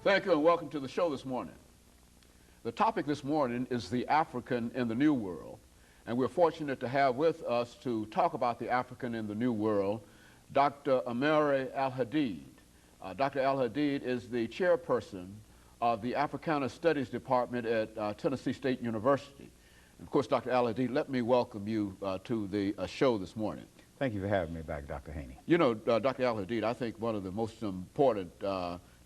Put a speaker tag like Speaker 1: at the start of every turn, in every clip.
Speaker 1: Thank you and welcome to the show this morning. The topic this morning is the African in the New World, and we're fortunate to have with us to talk about the African in the New World, Dr.AAl-Hadid1. Dr. Al-Hadid is the chairperson of the Africana Studies Department at Tennessee State University. And of course, Dr. Al-Hadid, let me welcome you to the show this morning.
Speaker 2: Thank you for having me back, Dr. Haney.
Speaker 1: You know, Dr. Al-Hadid, I think one of the most important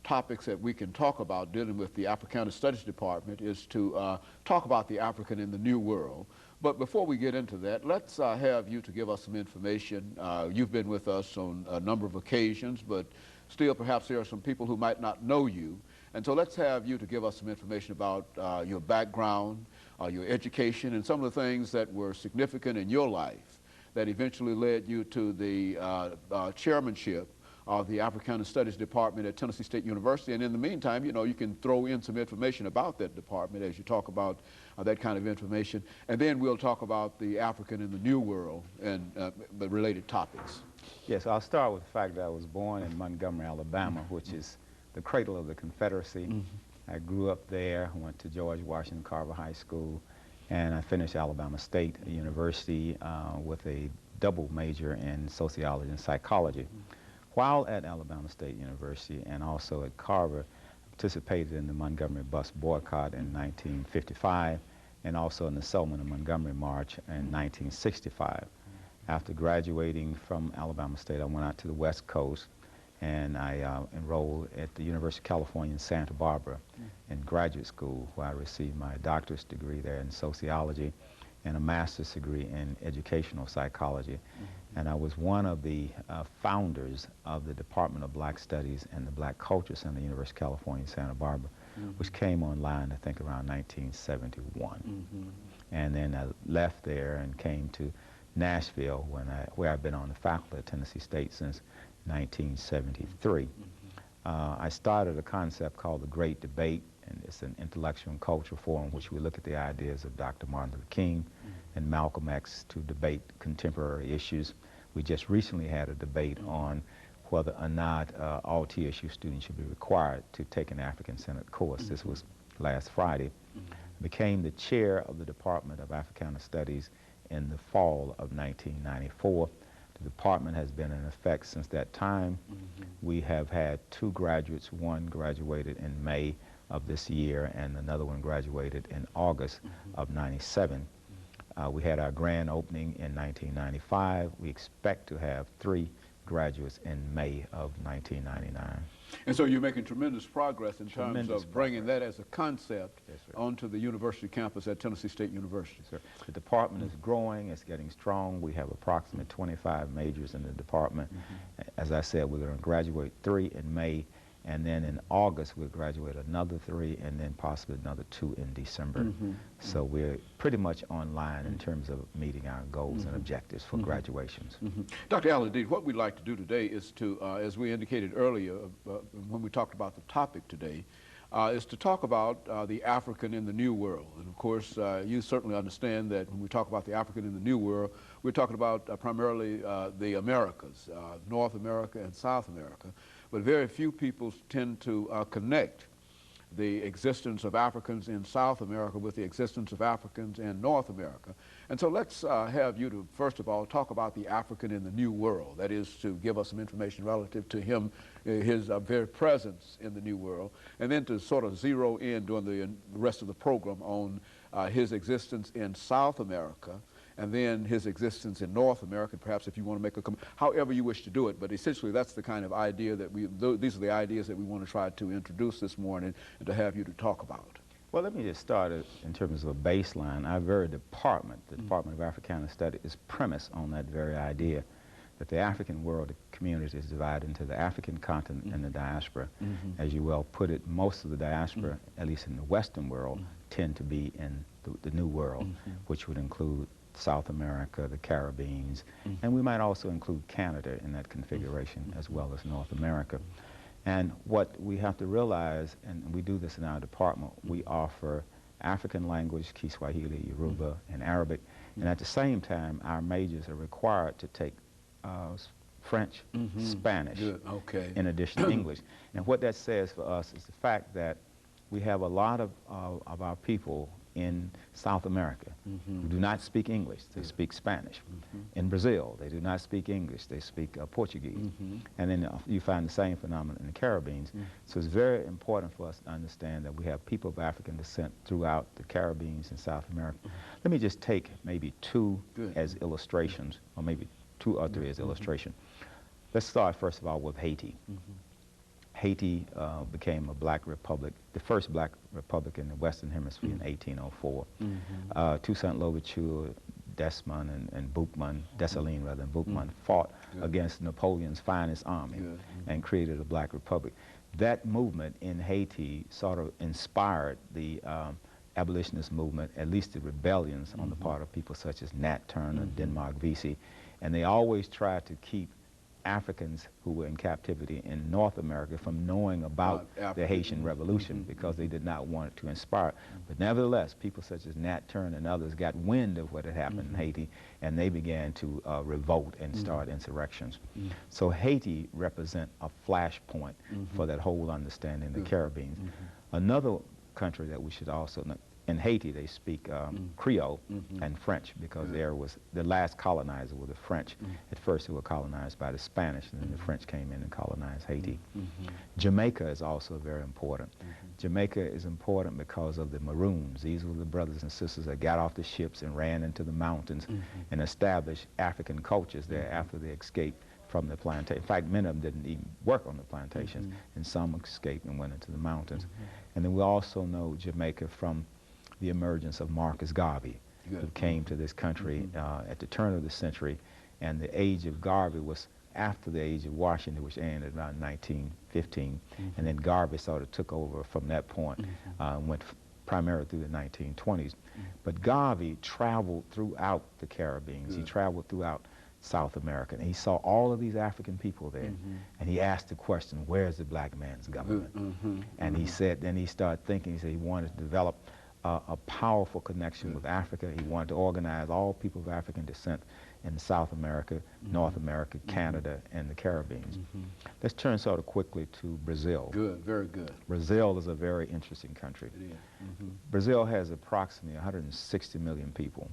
Speaker 1: topics that we can talk about dealing with the Africana Studies Department is to talk about the African in the New World. But before we get into that, let's have you to give us some information. You've been with us on a number of occasions, but still perhaps there are some people who might not know you. And so let's have you to give us some information about your background, your education, and some of the things that were significant in your life that eventually led you to the chairmanship of the Africana Studies Department at Tennessee State University. And in the meantime, you know, you can throw in some information about that department as you talk about that kind of information. And then we'll talk about the African in the New World and the related topics.
Speaker 2: Yes, I'll start with the fact that I was born in Montgomery, Alabama, which is the cradle of the Confederacy. I grew up there, went to George Washington Carver High School, and I finished Alabama State University with a double major in sociology and psychology. While at Alabama State University and also at Carver, I participated in the Montgomery bus boycott in 1955 and also in the Selma and Montgomery March in 1965. After graduating from Alabama State, I went out to the West Coast and I enrolled at the University of California in Santa Barbara in graduate school, where I received my doctorate degree there in sociology and a master's degree in educational psychology. And I was one of the founders of the Department of Black Studies and the Black Culture Center at the University of California in Santa Barbara, which came online, I think, around 1971. And then I left there and came to Nashville, where I've been on the faculty at Tennessee State since 1973. I started a concept called the Great Debate, and it's an intellectual and cultural forum in which we look at the ideas of Dr. Martin Luther King and Malcolm X to debate contemporary issues. We just recently had a debate on whether or not all TSU students should be required to take an African-centered course. This was last Friday. I became the chair of the Department of Africana Studies in the fall of 1994. The department has been in effect since that time. We have had 2 graduates. One graduated in May of this year, and another one graduated in August of '97. We had our grand opening in 1995. We expect to have 3 graduates in May of 1999.
Speaker 1: And so you're making tremendous progress in terms of bringing that as a concept onto the university campus at Tennessee State University.
Speaker 2: Sir, the department is growing, it's getting strong. We have approximately 25 majors in the department. As I said, we're going to graduate 3 in May, and then in August we'll graduate another 3, and then possibly another 2 in December. So we're pretty much online in terms of meeting our goals and objectives for graduations.
Speaker 1: Dr. Al-Hadid, what we'd like to do today is to, as we indicated earlier when we talked about the topic today, is to talk about the African in the New World. And of course, you certainly understand that when we talk about the African in the New World, we're talking about primarily the Americas, North America and South America. But very few people tend to connect the existence of Africans in South America with the existence of Africans in North America. And so let's have you to, first of all, talk about the African in the New World. That is, to give us some information relative to him, his very presence in the New World, and then to sort of zero in during the rest of the program on his existence in South America, and then his existence in North America, perhaps if you want to make a comment, however you wish to do it. But essentially, that's the kind of idea that these are the ideas that we want to try to introduce this morning and to have you to talk about.
Speaker 2: Well, let me just start in terms of a baseline. Our very department, the Department of Africana Studies, is premised on that very idea that the African world community is divided into the African continent and the diaspora. As you well put it, most of the diaspora, at least in the Western world, tend to be in the New World, which would include South America, the Caribbeans, and we might also include Canada in that configuration, as well as North America. And what we have to realize, and we do this in our department, we offer African language, Kiswahili, Yoruba, and Arabic, and at the same time, our majors are required to take French, Spanish,
Speaker 1: Good. Okay.
Speaker 2: in addition to English. And what that says for us is the fact that we have a lot of our people in South America who do not speak English, they speak Spanish. In Brazil, they do not speak English, they speak Portuguese. And then you find the same phenomenon in the Caribbean. So it's very important for us to understand that we have people of African descent throughout the Caribbean and South America. Let me just take maybe two as illustrations, or maybe two or three as illustration. Let's start first of all with Haiti. Haiti became a black republic, the first black republic in the Western Hemisphere in 1804. Toussaint Louverture, Dessalines and Boukman fought against Napoleon's finest army and created a black republic. That movement in Haiti sort of inspired the abolitionist movement, at least the rebellions on the part of people such as Nat Turner, Denmark Vesey, and they always tried to keep Africans who were in captivity in North America from knowing about the Haitian Revolution because they did not want it to inspire. But nevertheless, people such as Nat Turner and others got wind of what had happened in Haiti, and they began to revolt and start insurrections. So Haiti represents a flashpoint for that whole understanding in the Caribbean. Another country that we should also know, in Haiti, they speak Creole and French because there was the last colonizer were the French. At first, they were colonized by the Spanish, and then the French came in and colonized Haiti. Jamaica is also very important. Jamaica is important because of the Maroons. These were the brothers and sisters that got off the ships and ran into the mountains and established African cultures there after they escaped from the plantation. In fact, many of them didn't even work on the plantations, and some escaped and went into the mountains. And then we also know Jamaica from the emergence of Marcus Garvey, who came to this country at the turn of the century, and the age of Garvey was after the age of Washington, which ended around 1915, and then Garvey sort of took over from that point, went primarily through the 1920s. But Garvey traveled throughout the Caribbean. He traveled throughout South America, and he saw all of these African people there, and he asked the question, where's the black man's government? And he said, then he started thinking, he said he wanted to develop a powerful connection with Africa. He wanted to organize all people of African descent in South America, North America, Canada, and the Caribbean. Let's turn sort of quickly to Brazil.
Speaker 1: Good, very good.
Speaker 2: Brazil is a very interesting country.
Speaker 1: It is.
Speaker 2: Brazil has approximately 160 million people.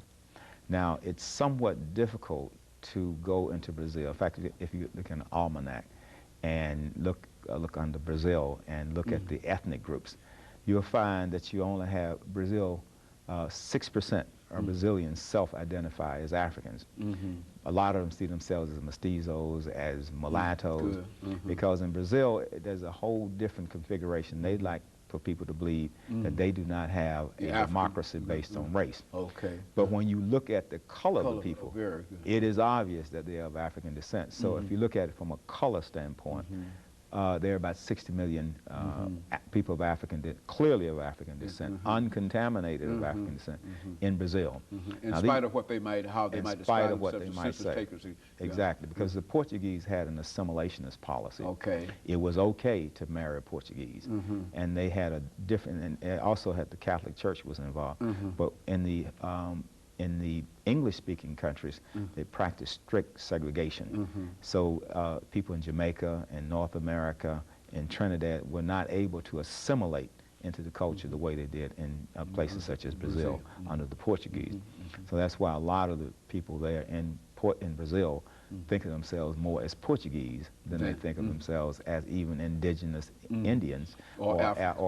Speaker 2: Now, it's somewhat difficult to go into Brazil. In fact, if you look in the almanac and look under Brazil and look at the ethnic groups, you'll find that you only have Brazil, 6% of Brazilians self-identify as Africans. A lot of them see themselves as mestizos, as mulattoes, because in Brazil, there's a whole different configuration. They'd like for people to believe that they do not have a democracy based on race. But when you look at the color of the people, it is obvious that they are of African descent. So if you look at it from a color standpoint, there are about 60 million people of clearly of African descent, uncontaminated of African descent in Brazil.
Speaker 1: In spite of what they might, how they might describe themselves as census takers.
Speaker 2: Exactly, because the Portuguese had an assimilationist policy. It was okay to marry a Portuguese, and they had a different, and also had the Catholic Church was involved. But in the English-speaking countries, they practice strict segregation. So people in Jamaica and North America and Trinidad were not able to assimilate into the culture the way they did in places such as Brazil under the Portuguese. So that's why a lot of the people there in Brazil think of themselves more as Portuguese than they think of themselves as even indigenous Indians or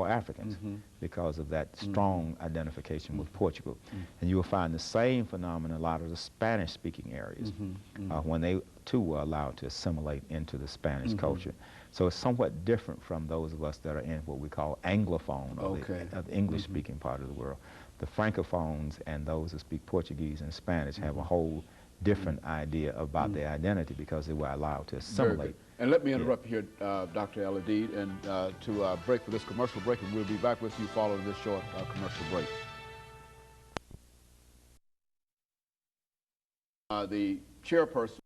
Speaker 2: Africans because of that strong identification with Portugal. And you will find the same phenomenon in a lot of the Spanish-speaking areas when they too were allowed to assimilate into the Spanish culture. So it's somewhat different from those of us that are in what we call Anglophone, or the English-speaking part of the world. The Francophones and those who speak Portuguese and Spanish have a whole different idea about their identity because they were allowed to assimilate.
Speaker 1: And let me interrupt here, Dr. Al-Hadid, and to break for this commercial break, and we'll be back with you following this short commercial break. The chairperson